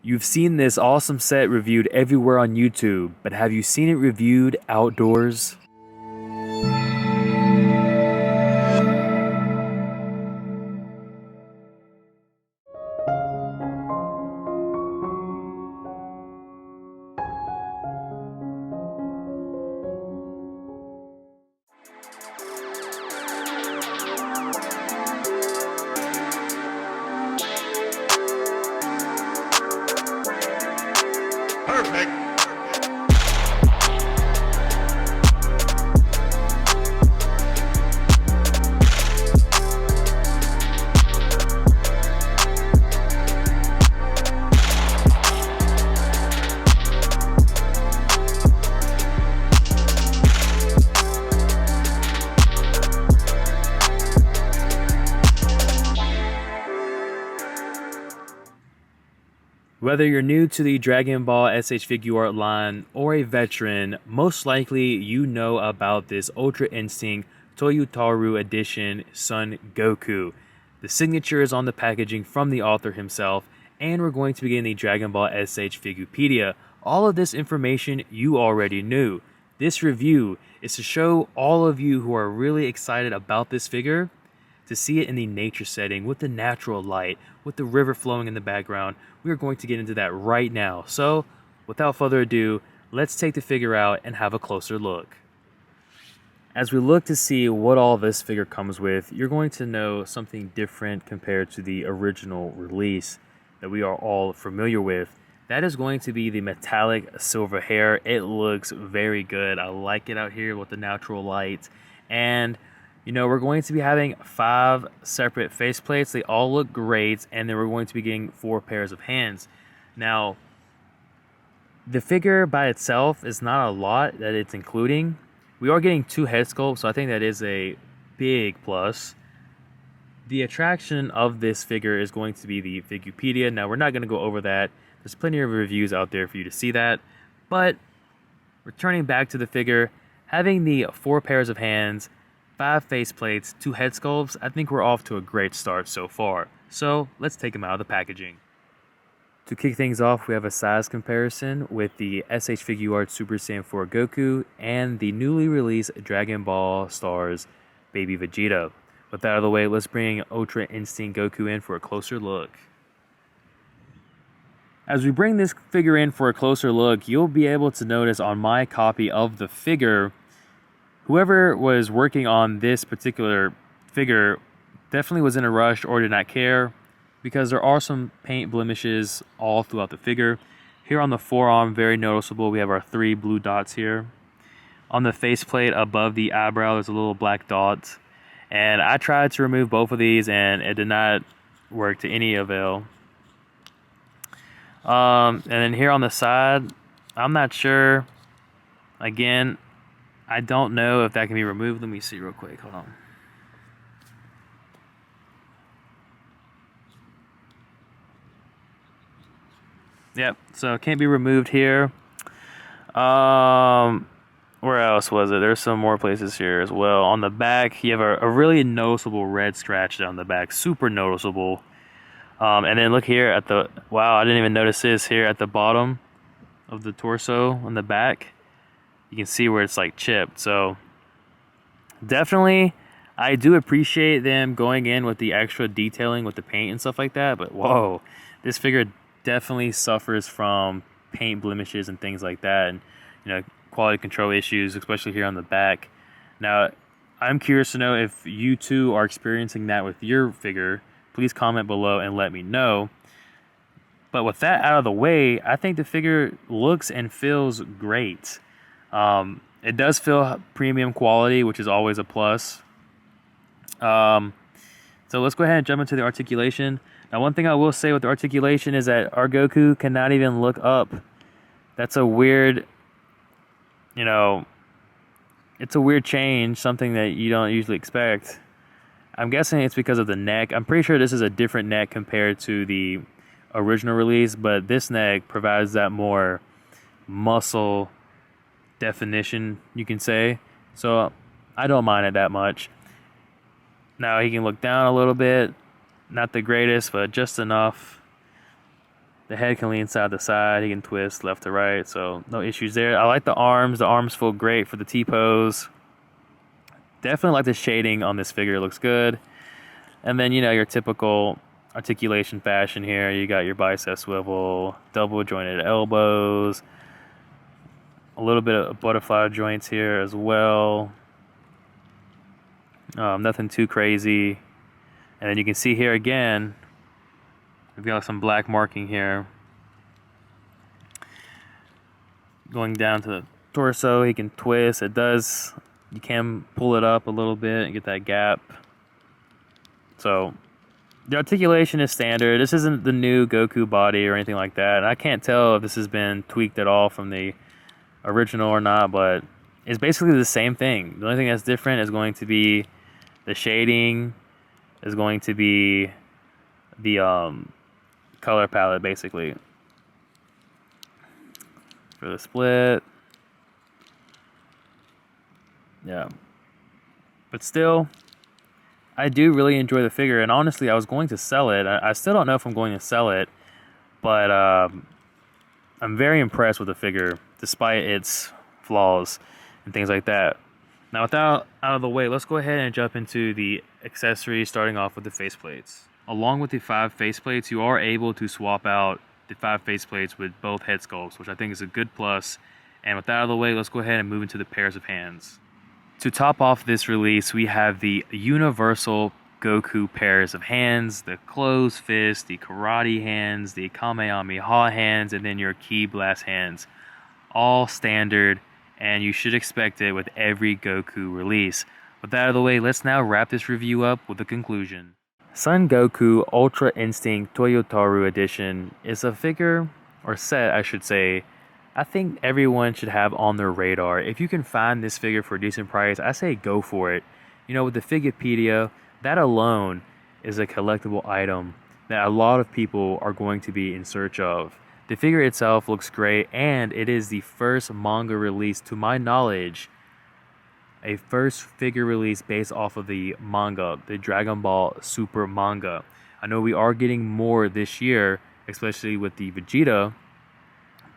You've seen this awesome set reviewed everywhere on YouTube, but have you seen it reviewed outdoors? Perfect. Whether you're new to the Dragon Ball SH Figuart line or a veteran, most likely you know about this Ultra Instinct Toyotarou edition Son Goku. The signature is on the packaging from the author himself, and we're going to begin the Dragon Ball SH Figupedia. All of this information you already knew. This review is to show all of you who are really excited about this figure to see it in the nature setting with the natural light, with the river flowing in the background. We are going to get into that right now. So, without further ado, let's take the figure out and have a closer look. As we look to see what all this figure comes with, you're going to know something different compared to the original release that we are all familiar with. That is going to be the metallic silver hair. It looks very good. I like it out here with the natural light. And you know, we're going to be having 5 separate faceplates. They all look great, and then we're going to be getting 4 pairs of hands. Now, the figure by itself is not a lot that it's including. We are getting 2 head sculpts, so I think that is a big plus. The attraction of this figure is going to be the Figupedia. Now, we're not going to go over that. There's plenty of reviews out there for you to see that. But returning back to the figure, having the 4 pairs of hands, 5 faceplates, 2 head sculpts, I think we're off to a great start so far. So let's take them out of the packaging. To kick things off, we have a size comparison with the SH Figuart Super Saiyan 4 Goku and the newly released Dragon Ball Stars Baby Vegeta. With that out of the way, let's bring Ultra Instinct Goku in for a closer look. As we bring this figure in for a closer look, you'll be able to notice on my copy of the figure, whoever was working on this particular figure definitely was in a rush or did not care, because there are some paint blemishes all throughout the figure. Here on the forearm, very noticeable, we have our 3 blue dots here. On the faceplate above the eyebrow, there's a little black dot. And I tried to remove both of these and it did not work to any avail. And then here on the side, I'm not sure. Again, I don't know if that can be removed. Let me see real quick. Hold on. Yep, so it can't be removed here. Where else was it? There's some more places here as well. On the back, you have a really noticeable red scratch down the back. Super noticeable. And then look here at the... Wow, I didn't even notice this here at the bottom of the torso on the back. You can see where it's like chipped. So definitely I do appreciate them going in with the extra detailing with the paint and stuff like that, but whoa, this figure definitely suffers from paint blemishes and things like that, and you know, quality control issues, especially here on the back. Now I'm curious to know if you too are experiencing that with your figure. Please comment below and let me know. But with that out of the way, I think the figure looks and feels great. It does feel premium quality, which is always a plus. So let's go ahead and jump into the articulation. Now, one thing I will say with the articulation is that our Goku cannot even look up. That's a weird, you know, it's a weird change, something that you don't usually expect. I'm guessing it's because of the neck. I'm pretty sure this is a different neck compared to the original release, but this neck provides that more muscle definition, you can say. So I don't mind it that much. Now he can look down a little bit, not the greatest, but just enough. The head can lean side to side. He can twist left to right, so no issues there. I like the arms. The arms feel great for the T-pose. Definitely like the shading on this figure. It looks good. And then, you know, your typical articulation fashion here. You got your bicep swivel, double jointed elbows, a little bit of butterfly joints here as well. Nothing too crazy. And then you can see here again, we've got some black marking here. Going down to the torso, he can twist. It does, you can pull it up a little bit and get that gap. So the articulation is standard. This isn't the new Goku body or anything like that. And I can't tell if this has been tweaked at all from the original or not, but it's basically the same thing. The only thing that's different is going to be the shading, is going to be the color palette, basically. For the split. Yeah. But still, I do really enjoy the figure, and honestly, I was going to sell it. I still don't know if I'm going to sell it, but I'm very impressed with the figure, despite its flaws and things like that. Now, with that out of the way, let's go ahead and jump into the accessories, starting off with the faceplates. Along with the 5 faceplates, you are able to swap out the 5 faceplates with both head sculpts, which I think is a good plus. And with that out of the way, let's go ahead and move into the pairs of hands. To top off this release, we have the universal Goku pairs of hands, the closed fist, the karate hands, the kamehameha hands, and then your ki blast hands. All standard, and you should expect it with every Goku release. With that out of the way, let's now wrap this review up with a conclusion. Son Goku Ultra Instinct Toyotaroou Edition is a figure, or set I should say, I think everyone should have on their radar. If you can find this figure for a decent price, I say go for it. You know, with the Figuarpedia, that alone is a collectible item that a lot of people are going to be in search of. The figure itself looks great, and it is the first manga release, to my knowledge, a first figure release based off of the manga, the Dragon Ball Super manga. I know we are getting more this year, especially with the Vegeta,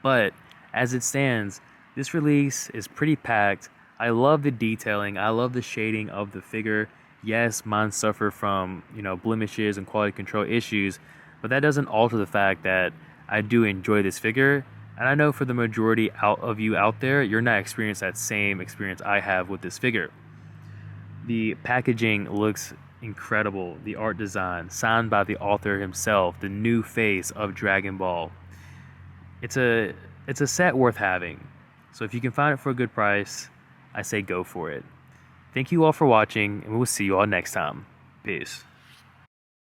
but as it stands, this release is pretty packed. I love the detailing. I love the shading of the figure. Yes, mine suffer from, you know, blemishes and quality control issues, but that doesn't alter the fact that I do enjoy this figure. And I know for the majority of you out there, you're not experiencing that same experience I have with this figure. The packaging looks incredible. The art design, signed by the author himself, the new face of Dragon Ball. It's a set worth having. So if you can find it for a good price, I say go for it. Thank you all for watching, and we'll see you all next time. Peace.